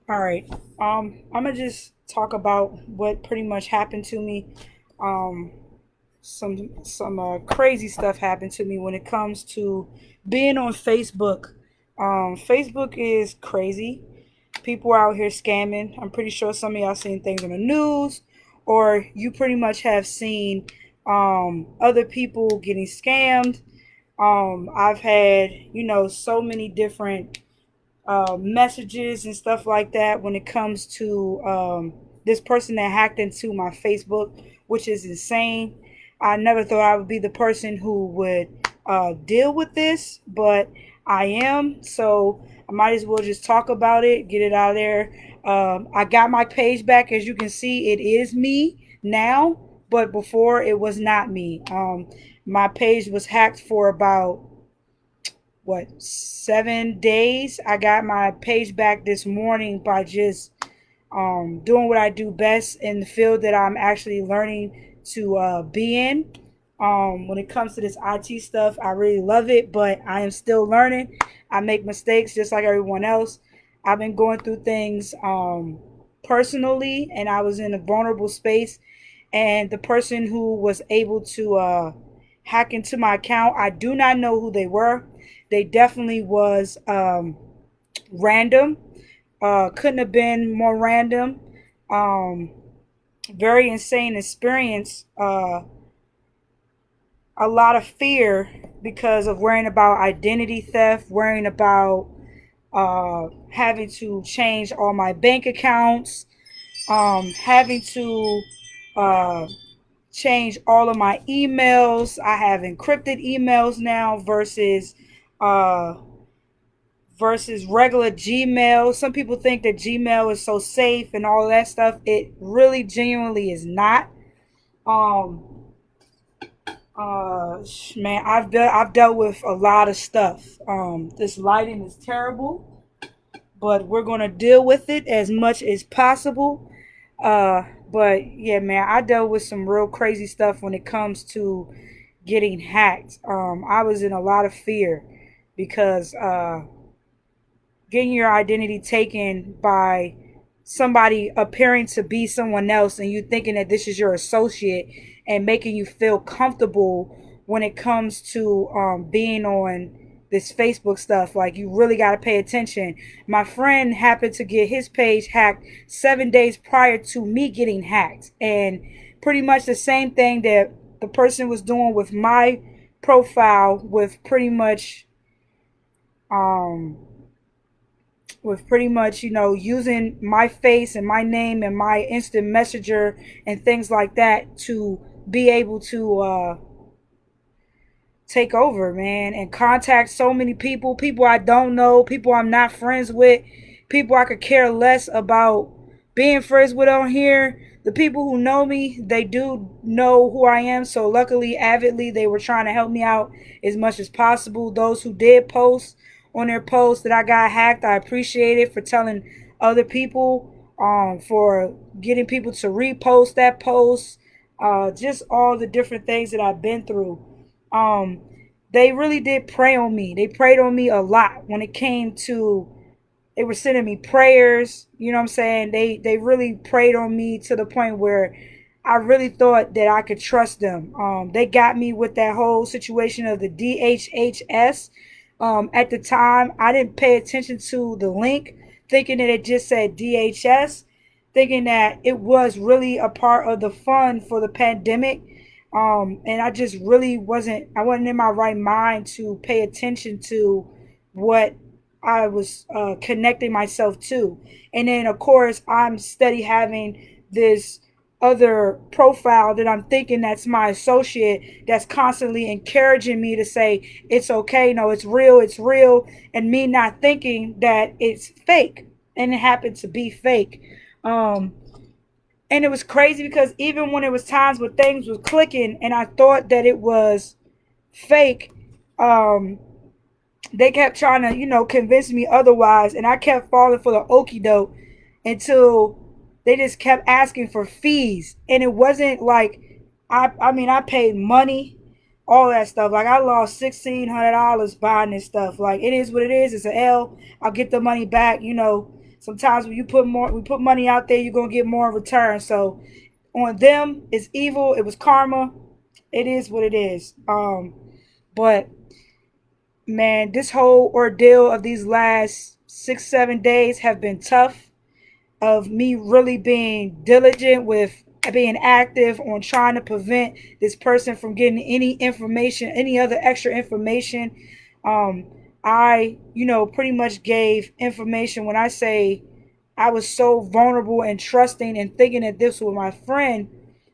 All right. I'm gonna just talk about what pretty much happened to me. Um, some crazy stuff happened to me when it comes to being on Facebook. Facebook is crazy. People are out here scamming. I'm pretty sure some of y'all seen things on the news, or you pretty much have seen other people getting scammed. I've had so many different messages and stuff like that when it comes to this person that hacked into my Facebook, which is insane. I never thought I would be the person who would deal with this, but I am. So I might as well just talk about it, get it out of there. I got my page back. As you can see, it is me now, but before it was not me. My page was hacked for about 7 days. I got my page back this morning by just doing what I do best in the field that I'm actually learning to be in. When it comes to this IT stuff, I really love it, but I am still learning. I make mistakes just like everyone else. I've been going through things personally, and I was in a vulnerable space. And the person who was able to hack into my account, I do not know who they were. They definitely was random. Couldn't have been more random. Um, Very insane experience. A lot of fear because of worrying about identity theft, worrying about having to change all my bank accounts, having to uh, change all of my emails. I have encrypted emails now uh, versus regular Gmail. Some people think that Gmail is so safe and all that stuff. It really genuinely is not. Um Man, I've dealt with a lot of stuff. This lighting is terrible, but we're gonna deal with it as much as possible. But yeah, man, I dealt with some real crazy stuff when it comes to getting hacked. I was in a lot of fear because getting your identity taken by somebody appearing to be someone else and you thinking that this is your associate and making you feel comfortable when it comes to being on this Facebook stuff. Like, you really got to pay attention. My friend happened to get his page hacked 7 days prior to me getting hacked, and pretty much the same thing that the person was doing with my profile, um with pretty much, using my face and my name and my instant messenger and things like that to be able to take over, man, and contact so many people I don't know, people I'm not friends with, people I could care less about being friends with on here. The people who know me, they do know who I am. So luckily, avidly, they were trying to help me out as much as possible. Those who did post on their post that I got hacked, I appreciate it for telling other people, for getting people to repost that post, just all the different things that I've been through. um they really did pray on me. They prayed on me a lot when it came to, they were sending me prayers, you know what I'm saying? They really prayed on me to the point where I really thought that I could trust them. They got me with that whole situation of the DHHS. At the time, I didn't pay attention to the link, thinking that it just said DHS, thinking that it was really a part of the fund for the pandemic. And I just really I wasn't in my right mind to pay attention to what I was connecting myself to. And then, of course, I'm steady having this other profile that I'm thinking that's my associate, that's constantly encouraging me to say, it's okay, no, it's real, and me not thinking that it's fake. And it happened to be fake. Um, and it was crazy because even when it was times where things was clicking and I thought that it was fake, um, they kept trying to, convince me otherwise, and I kept falling for the okey doke until they just kept asking for fees, and it wasn't like I mean, I paid money, all that stuff. Like, I lost $1,600 buying this stuff. Like, it is what it is. It's an L. I'll get the money back. Sometimes when we put money out there, you're gonna get more in return. So on them, it's evil. It was karma. It is what it is. But man, this whole ordeal of these last 6, 7 days have been tough. Of me really being diligent with being active on trying to prevent this person from getting any information, any other extra information. Um, I, pretty much gave information. When I say I was so vulnerable and trusting and thinking that this was my friend,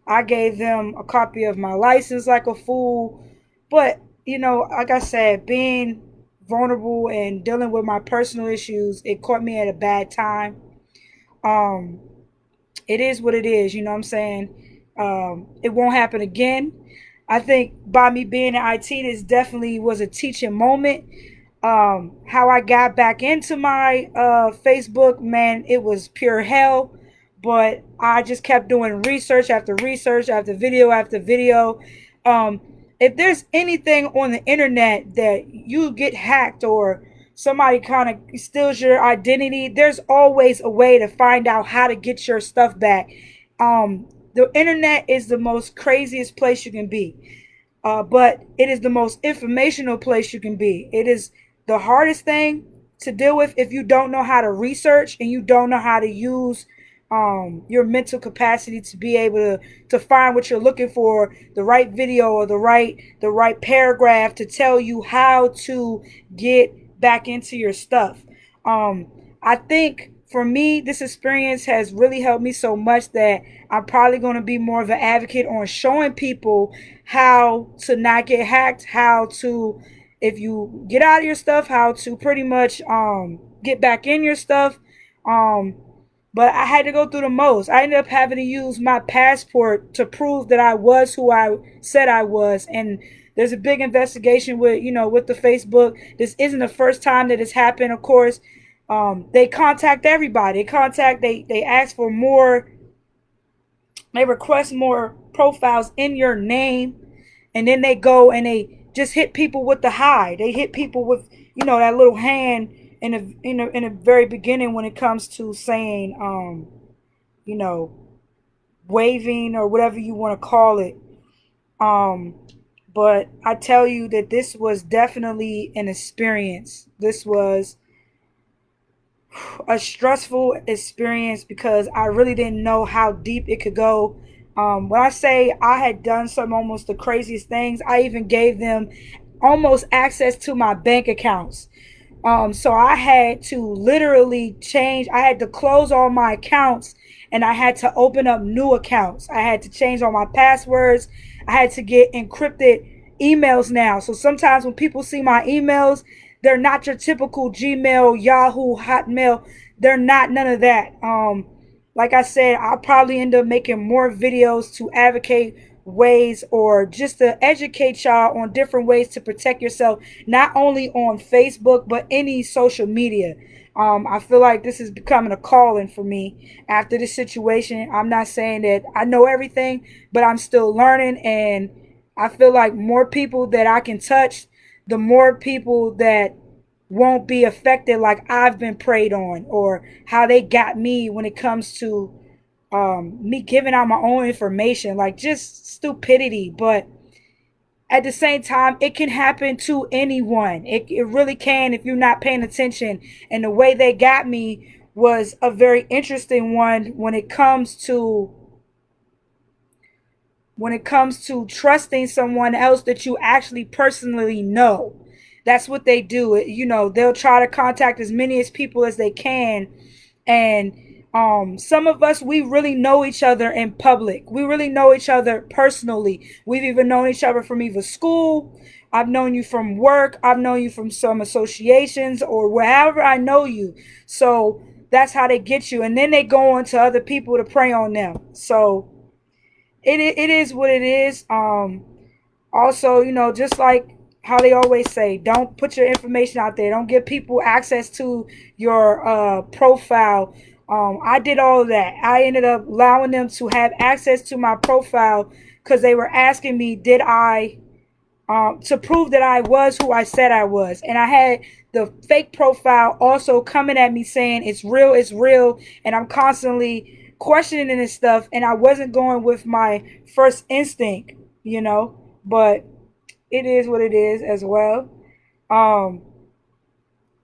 I gave them a copy of my license like a fool. But, like I said, being vulnerable and dealing with my personal issues, it caught me at a bad time. Um, it is what it is, you know what I'm saying? It won't happen again. I think by me being in IT, this definitely was a teaching moment. How I got back into my Facebook, man, it was pure hell. But I just kept doing research after video after video. Um, if there's anything on the internet that you get hacked or somebody kind of steals your identity, there's always a way to find out how to get your stuff back. The internet is the most craziest place you can be. But it is the most informational place you can be. It is the hardest thing to deal with if you don't know how to research and you don't know how to use your mental capacity to be able to find what you're looking for, the right video or the right paragraph to tell you how to get back into your stuff. I think for me, this experience has really helped me so much that I'm probably going to be more of an advocate on showing people how to not get hacked, how to, if you get out of your stuff, how to pretty much get back in your stuff. Um, but I had to go through the most. I ended up having to use my passport to prove that I was who I said I was. And there's a big investigation with the Facebook. This isn't the first time that it's happened, of course. They contact everybody. They ask for more. They request more profiles in your name, and then they go and they just hit people with the high. They hit people with that little hand in the very beginning when it comes to saying you know waving or whatever you want to call it. Um, but I tell you that this was definitely an experience. This was a stressful experience because I really didn't know how deep it could go. When I say I had done some almost the craziest things, I even gave them almost access to my bank accounts. So I had to literally change, I had to close all my accounts and I had to open up new accounts. I had to change all my passwords. I had to get encrypted emails now. So sometimes when people see my emails, they're not your typical Gmail, Yahoo, Hotmail. They're not none of that. Like I said, I'll probably end up making more videos to advocate ways or just to educate y'all on different ways to protect yourself, not only on Facebook, but any social media. I feel like this is becoming a calling for me after this situation. I'm not saying that I know everything, but I'm still learning. And I feel like more people that I can touch, the more people that won't be affected like I've been preyed on or how they got me when it comes to me giving out my own information, like just stupidity. But at the same time, it can happen to anyone. It really can if you're not paying attention. And the way they got me was a very interesting one when it comes to trusting someone else that you actually personally know. That's what they do. They'll try to contact as many as people as they can. And some of us, we really know each other in public. We really know each other personally. We've even known each other from either school. I've known you from work. I've known you from some associations or wherever I know you. So that's how they get you. And then they go on to other people to prey on them. So it is what it is. Also, just like how they always say, don't put your information out there. Don't give people access to your profile. I did all of that. I ended up allowing them to have access to my profile because they were asking me, did I to prove that I was who I said I was. And I had the fake profile also coming at me saying it's real, and I'm constantly questioning this stuff, and I wasn't going with my first instinct, but it is what it is as well. Um,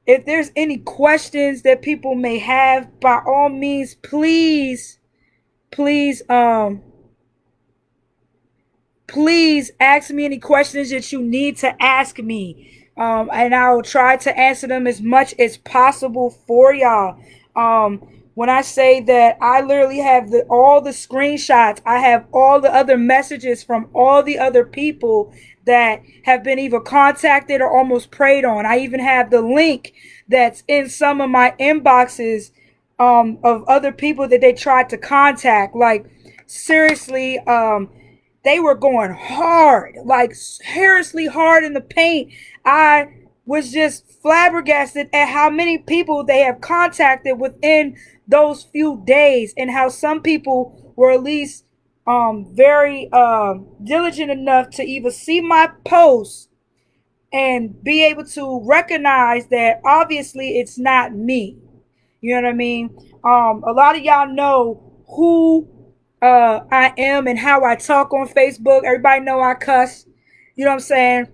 if there's any questions that people may have, by all means, please, please ask me any questions that you need to ask me. And I'll try to answer them as much as possible for y'all. When I say that, I literally have all the screenshots, I have all the other messages from all the other people that have been either contacted or almost preyed on. I even have the link that's in some of my inboxes, of other people that they tried to contact. Like, seriously, they were going hard, like seriously hard in the paint. I was just flabbergasted at how many people they have contacted within those few days, and how some people were at least very diligent enough to either see my posts and be able to recognize that obviously it's not me. You know what I mean? A lot of y'all know who I am and how I talk on Facebook. Everybody know I cuss. You know what I'm saying?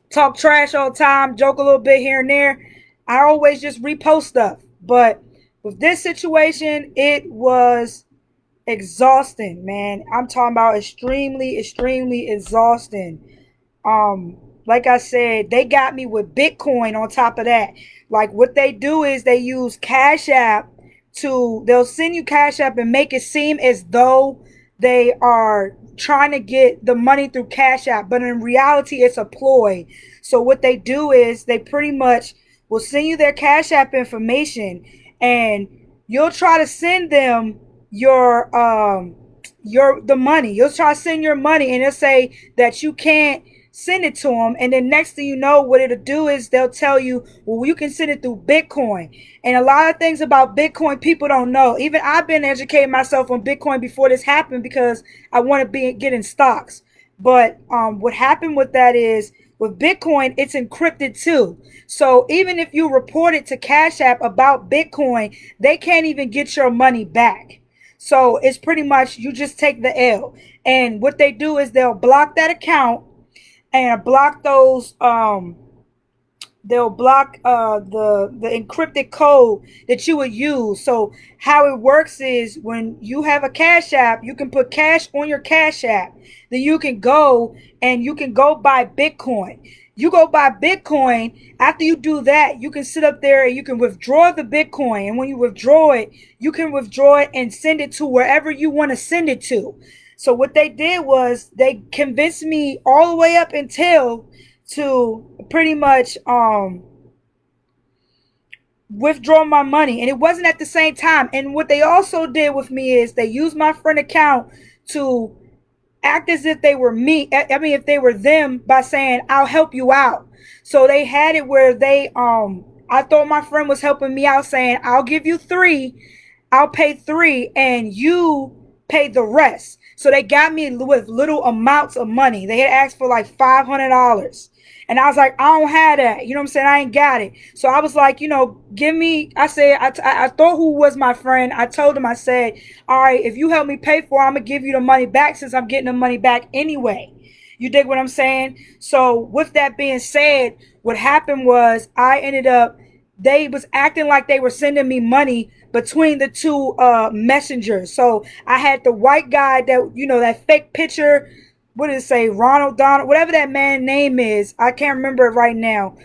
Talk trash all the time, joke a little bit here and there. I always just repost stuff. But with this situation, it was exhausting, man. I'm talking about extremely exhausting. Like I said, they got me with Bitcoin on top of that. Like, what they do is they use Cash App they'll send you Cash App and make it seem as though they are trying to get the money through Cash App, but in reality it's a ploy. So what they do is they pretty much will send you their Cash App information, and you'll try to send them your the money. You'll try to send your money, and they'll say that you can't send it to them. And then next thing you know, what it'll do is they'll tell you, well, you can send it through Bitcoin. And a lot of things about Bitcoin people don't know. Even I've been educating myself on Bitcoin before this happened, because I want to be getting stocks. But what happened with that is, with Bitcoin, it's encrypted too. So even if you report it to Cash App about Bitcoin, they can't even get your money back. So it's pretty much, you just take the L. And what they do is they'll block that account, and block those they'll block the encrypted code that you would use. So how it works is, when you have a Cash App, you can put cash on your Cash App. Then you can go buy Bitcoin. You go buy Bitcoin. After you do that, you can sit up there and you can withdraw the Bitcoin. And when you withdraw it, you can withdraw it and send it to wherever you want to send it to. So what they did was they convinced me all the way up until to pretty much withdraw my money. And it wasn't at the same time. And what they also did with me is they used my friend account to act as if they were me. I mean, if they were them, by saying, I'll help you out. So they had it where I thought my friend was helping me out, saying, I'll give you 3, I'll pay 3, and you pay the rest. So they got me with little amounts of money. They had asked for like $500. And I was like, I don't have that. You know what I'm saying? I ain't got it. So I was like, give me, I said, I thought who was my friend. I told him, I said, all right, if you help me pay for it, I'm going to give you the money back, since I'm getting the money back anyway. You dig what I'm saying? So with that being said, what happened was, I ended up, they was acting like they were sending me money between the two messengers. So I had the white guy that, that fake picture, what did it say, Ronald Donald, whatever that man name is, I can't remember it right now.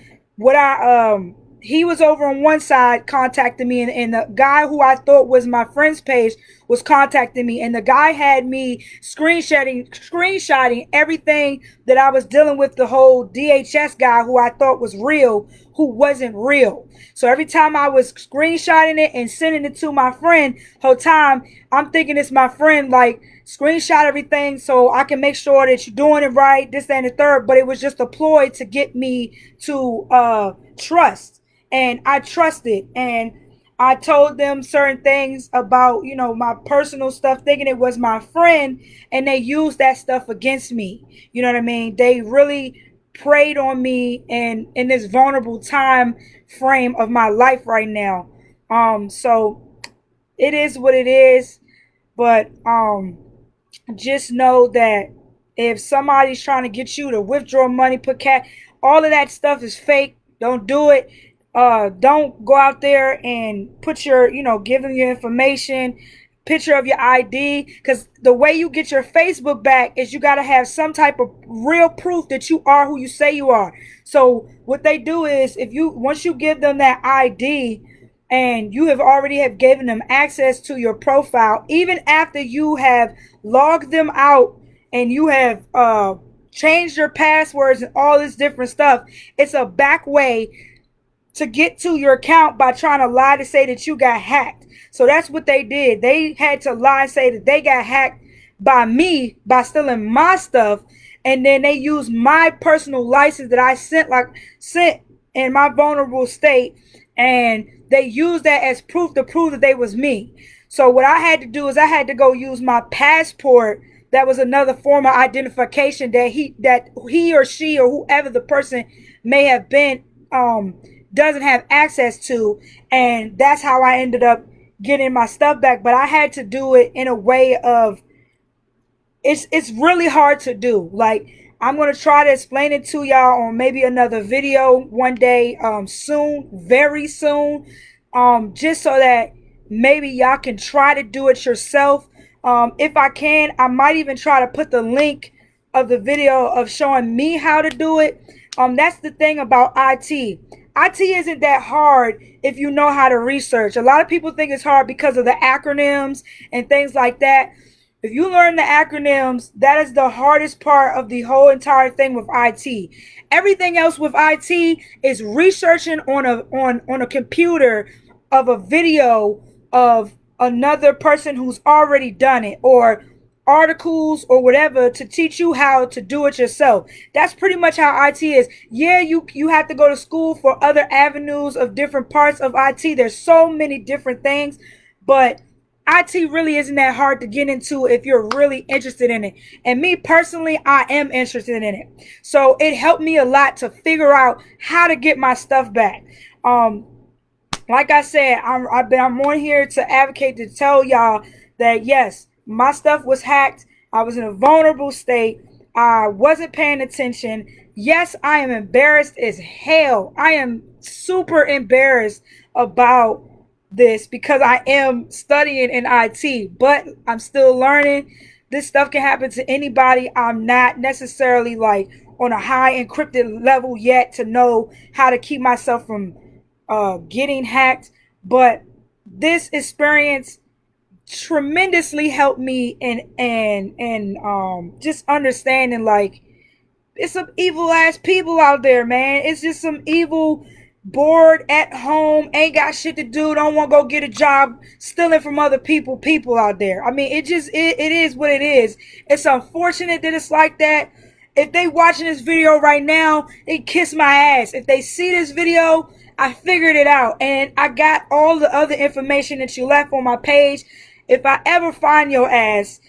He was over on one side contacting me, and the guy who I thought was my friend's page was contacting me, and the guy had me screenshotting everything that I was dealing with, the whole DHS guy who I thought was real, who wasn't real. So every time I was screenshotting it and sending it to my friend, whole time I'm thinking it's my friend, like, screenshot everything so I can make sure that you're doing it right, this, that, and the third. But it was just a ploy to get me to trust. And I trusted, and I told them certain things about, my personal stuff, thinking it was my friend, and they used that stuff against me. You know what I mean? They really preyed on me and in this vulnerable time frame of my life right now. So it is what it is, but just know that if somebody's trying to get you to withdraw money, put cash, all of that stuff is fake. Don't do it. Don't go out there and put your, give them your information, picture of your ID, because the way you get your Facebook back is you got to have some type of real proof that you are who you say you are. So what they do is, if you once you give them that ID, and you have already have given them access to your profile, even after you have logged them out and you have changed your passwords and all this different stuff, it's a back way to get to your account by trying to lie to say that you got hacked. So that's what they did. They had to lie and say that they got hacked by me by stealing my stuff, and then they used my personal license that I sent in my vulnerable state, and they used that as proof to prove that they was me. So what I had to do is I had to go use my passport. That was another form of identification that he or she or whoever the person may have been doesn't have access to, and that's how I ended up getting my stuff back. But I had to do it in a way of, it's really hard to do. Like, I'm gonna try to explain it to y'all on maybe another video one day, soon, very soon, just so that maybe y'all can try to do it yourself. If I can, I might even try to put the link of the video of showing me how to do it. That's the thing about IT. IT isn't that hard if you know how to research. A lot of people think it's hard because of the acronyms and things like that. If you learn the acronyms, that is the hardest part of the whole entire thing with IT. Everything else with IT is researching on a computer of a video of another person who's already done it, or articles or whatever to teach you how to do it yourself. That's pretty much how IT is. Yeah, you have to go to school for other avenues of different parts of IT. There's so many different things, but IT really isn't that hard to get into if you're really interested in it. And me personally, I am interested in it. So it helped me a lot to figure out how to get my stuff back. Like I said, I'm on here to advocate, to tell y'all that yes, my stuff was hacked. I was in a vulnerable state. I wasn't paying attention. Yes, I am embarrassed as hell. I am super embarrassed about this because I am studying in IT, but I'm still learning. This stuff can happen to anybody. I'm not necessarily like on a high encrypted level yet to know how to keep myself from getting hacked, but this experience tremendously helped me in just understanding, like, it's some evil ass people out there, man. It's just some evil, bored at home, ain't got shit to do, don't want to go get a job, stealing from other people out there. I mean, it is what it is. It's unfortunate that it's like that. If they watching this video right now, they kiss my ass. If they see this video, I figured it out, and I got all the other information that you left on my page. If I ever find your ass,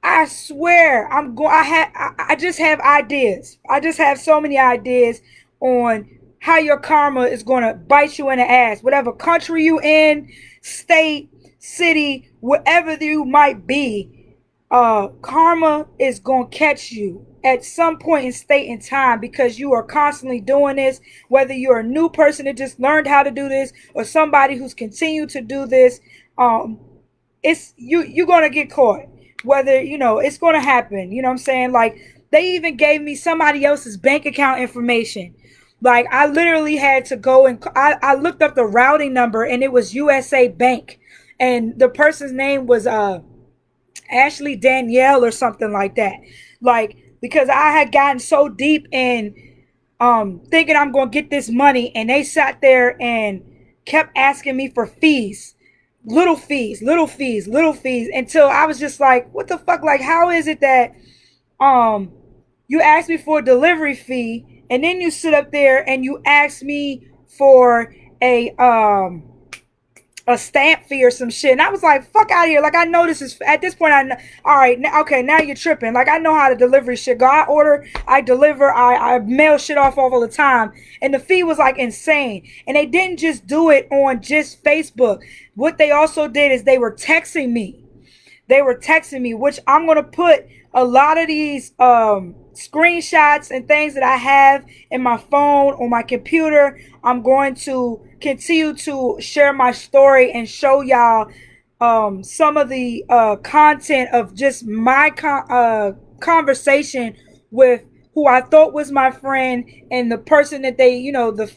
I swear I'm going. I just have ideas. I just have so many ideas on how your karma is going to bite you in the ass. Whatever country you in, state, city, wherever you might be, karma is going to catch you at some point in state and time, because you are constantly doing this. Whether you're a new person that just learned how to do this, or somebody who's continued to do this, it's you're gonna get caught. Whether it's gonna happen. You know what I'm saying? Like, they even gave me somebody else's bank account information. Like, I literally had to go and I looked up the routing number, and it was USA Bank, and the person's name was Ashley Danielle or something like that. Like, because I had gotten so deep in thinking I'm gonna get this money, and they sat there and kept asking me for fees, little fees, little fees, little fees, until I was just like, what the fuck? Like, how is it that you ask me for a delivery fee, and then you sit up there and you ask me for a a stamp fee or some shit. And I was like, fuck out of here. Like, I know this is, at this point, I know, all right, okay, now you're tripping. Like, I know how to deliver shit. Go, I order, I deliver, I mail shit off all the time. And the fee was like insane. And they didn't just do it on just Facebook. What they also did is they were texting me. They were texting me, which I'm going to put a lot of these screenshots and things that I have in my phone or my computer. I'm going to continue to share my story and show y'all some of the content of just my conversation with who I thought was my friend and the person that they, the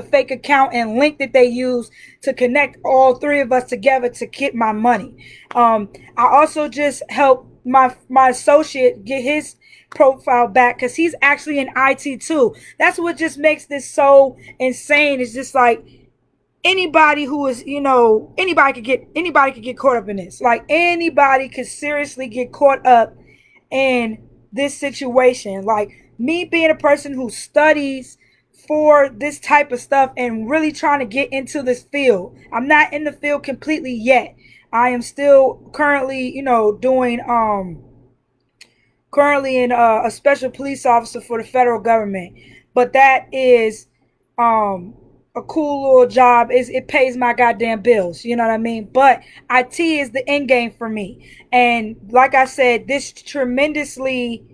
fake account and link that they use to connect all three of us together to get my money. I also just helped my associate get his profile back because he's actually in IT too. That's what just makes this so insane. It's just like anybody who is, anybody could get caught up in this. Like anybody could seriously get caught up in this situation. Like me being a person who studies for this type of stuff and really trying to get into this field. I'm not in the field completely yet. I am still currently, doing currently in a special police officer for the federal government. But that is a cool little job. It pays my goddamn bills, you know what I mean? But IT is the end game for me. And like I said, this tremendously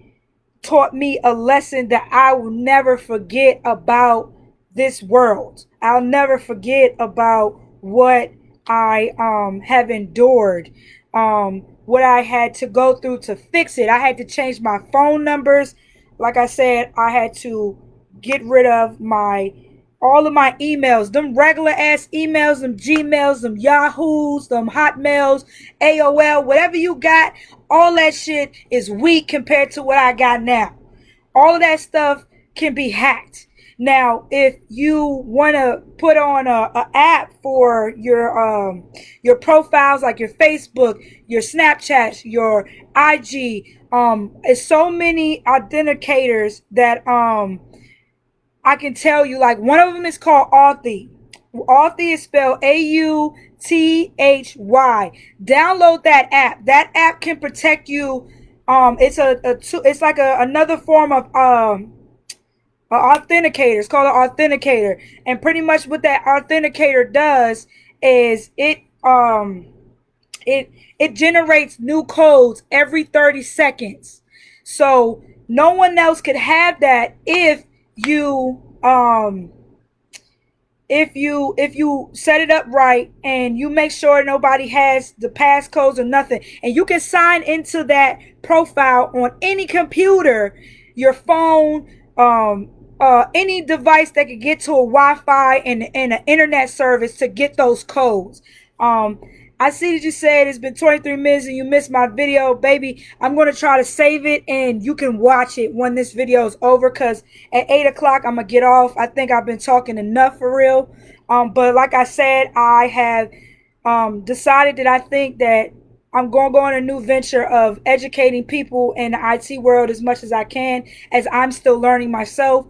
taught me a lesson that I will never forget about this world. I'll never forget about what I have endured, what I had to go through to fix it. I had to change my phone numbers. Like I said, I had to get rid of all of my emails, them regular ass emails, them Gmails, them Yahoos, them Hotmails, AOL, whatever you got, all that shit is weak compared to what I got now. All of that stuff can be hacked. Now, if you want to put on a app for your profiles, like your Facebook, your Snapchat, your IG, it's so many authenticators that I can tell you. Like one of them is called Authy. Authy is spelled AUTHY. Download that app. That app can protect you. It's like another form of authenticator. It's called an authenticator, and pretty much what that authenticator does is it generates new codes every 30 seconds. So no one else could have that if you if you set it up right and you make sure nobody has the passcodes or nothing, and you can sign into that profile on any computer, your phone, any device that could get to a Wi-Fi and an internet service to get those codes. I see that you said it's been 23 minutes and you missed my video, baby. I'm going to try to save it and you can watch it when this video is over, because at 8 o'clock I'm going to get off. I think I've been talking enough for real. But like I said, I have decided that I think that I'm going to go on a new venture of educating people in the IT world as much as I can, as I'm still learning myself.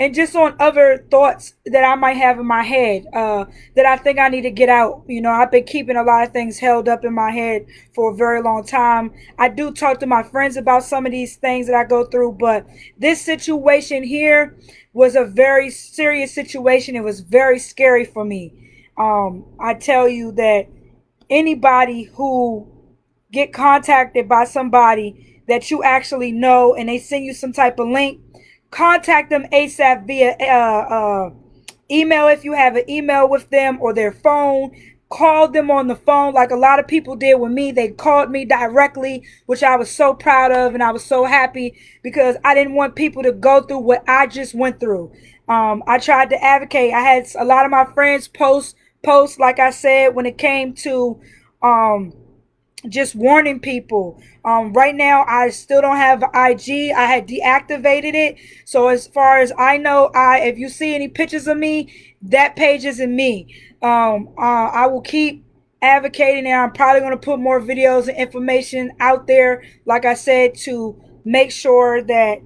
And just on other thoughts that I might have in my head that I think I need to get out. I've been keeping a lot of things held up in my head for a very long time. I do talk to my friends about some of these things that I go through, but this situation here was a very serious situation. It was very scary for me. I tell you that anybody who get contacted by somebody that you actually know and they send you some type of link, contact them ASAP via email if you have an email with them, or their phone. Call them on the phone like a lot of people did with me. They called me directly, which I was so proud of, and I was so happy because I didn't want people to go through what I just went through. I tried to advocate. I had a lot of my friends post, like I said, when it came to just warning people. Right now I still don't have IG. I had deactivated it. So as far as I know, if you see any pictures of me, that page isn't me. I will keep advocating, and I'm probably going to put more videos and information out there, like I said, to make sure that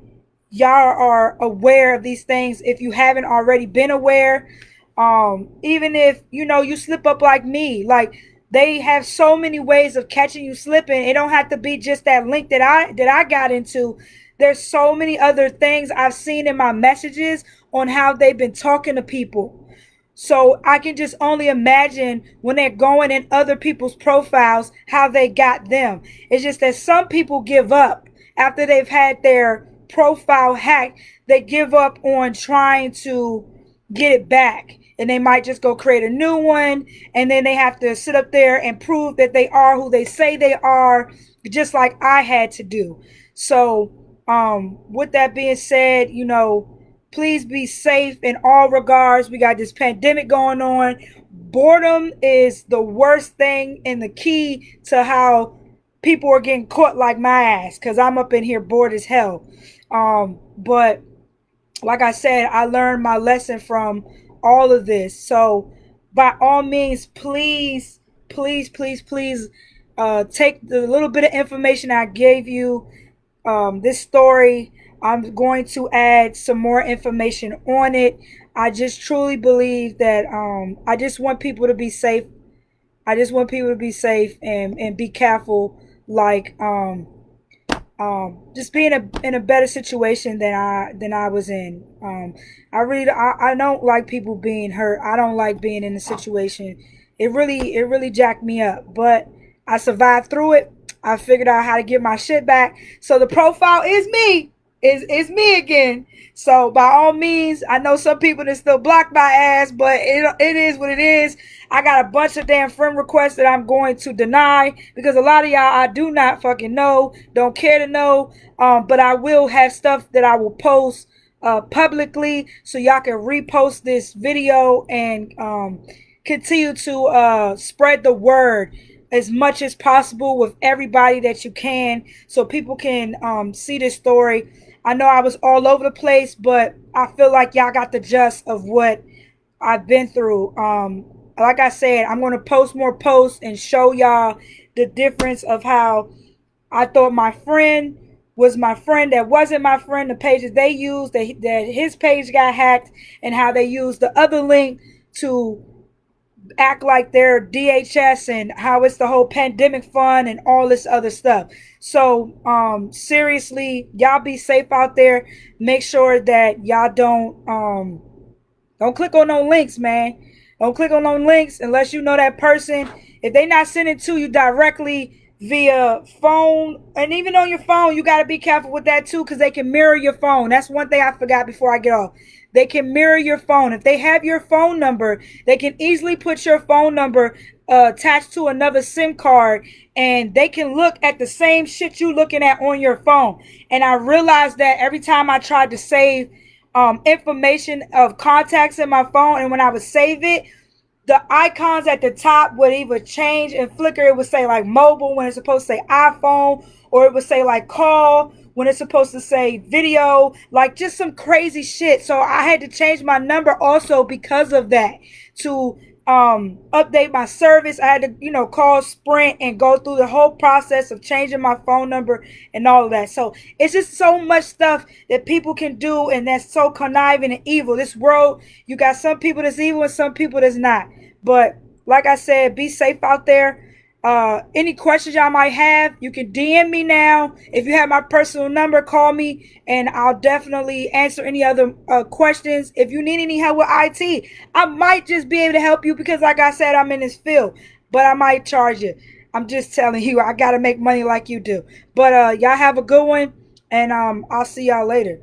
y'all are aware of these things if you haven't already been aware. Even if you slip up like me, like they have so many ways of catching you slipping. It don't have to be just that link that I got into. There's so many other things I've seen in my messages on how they've been talking to people. So I can just only imagine when they're going in other people's profiles how they got them. It's just that some people give up after they've had their profile hacked. They give up on trying to get it back. And they might just go create a new one. And then they have to sit up there and prove that they are who they say they are, just like I had to do. So, with that being said, please be safe in all regards. We got this pandemic going on. Boredom is the worst thing and the key to how people are getting caught like my ass, because I'm up in here bored as hell. But like I said, I learned my lesson from all of this. So by all means, please, please, please, please, take the little bit of information I gave you, this story. I'm going to add some more information on it. I just truly believe that, I just want people to be safe. I just want people to be safe and be careful. Like, just be in a better situation than I was in. I don't like people being hurt. I don't like being in a situation. It really jacked me up, but I survived through it. I figured out how to get my shit back. So the profile is me. Is me again. So by all means, I know some people that still block my ass, but it is what it is. I got a bunch of damn friend requests that I'm going to deny because a lot of y'all I do not fucking know, don't care to know. But I will have stuff that I will post publicly so y'all can repost this video and continue to spread the word as much as possible with everybody that you can so people can see this story. I know I was all over the place, but I feel like y'all got the gist of what I've been through. Like I said, I'm going to post more posts and show y'all the difference of how I thought my friend was my friend that wasn't my friend, the pages they used, that his page got hacked, and how they used the other link to act like they're DHS, and how it's the whole pandemic fund and all this other stuff. So, seriously, y'all be safe out there. Make sure that y'all don't click on no links, man. Don't click on no links unless you know that person. If they not sending to you directly via phone, and even on your phone, you got to be careful with that too, because they can mirror your phone. That's one thing I forgot before I get off. They can mirror your phone. If they have your phone number, they can easily put your phone number attached to another SIM card, and they can look at the same shit you looking at on your phone. And I realized that every time I tried to save information of contacts in my phone, and when I would save it, the icons at the top would either change and flicker. It would say like mobile when it's supposed to say iPhone, or it would say like call when it's supposed to say video, like just some crazy shit. So I had to change my number also because of that, to update my service. I had to call Sprint and go through the whole process of changing my phone number and all of that. So it's just so much stuff that people can do, and that's so conniving and evil. This world, you got some people that's evil and some people that's not. But like I said, be safe out there. Any questions y'all might have, you can DM me now. If you have my personal number, call me and I'll definitely answer any other questions. If you need any help with IT, I might just be able to help you because, like I said, I'm in this field, but I might charge you. I'm just telling you, I got to make money like you do. But y'all have a good one, and I'll see y'all later.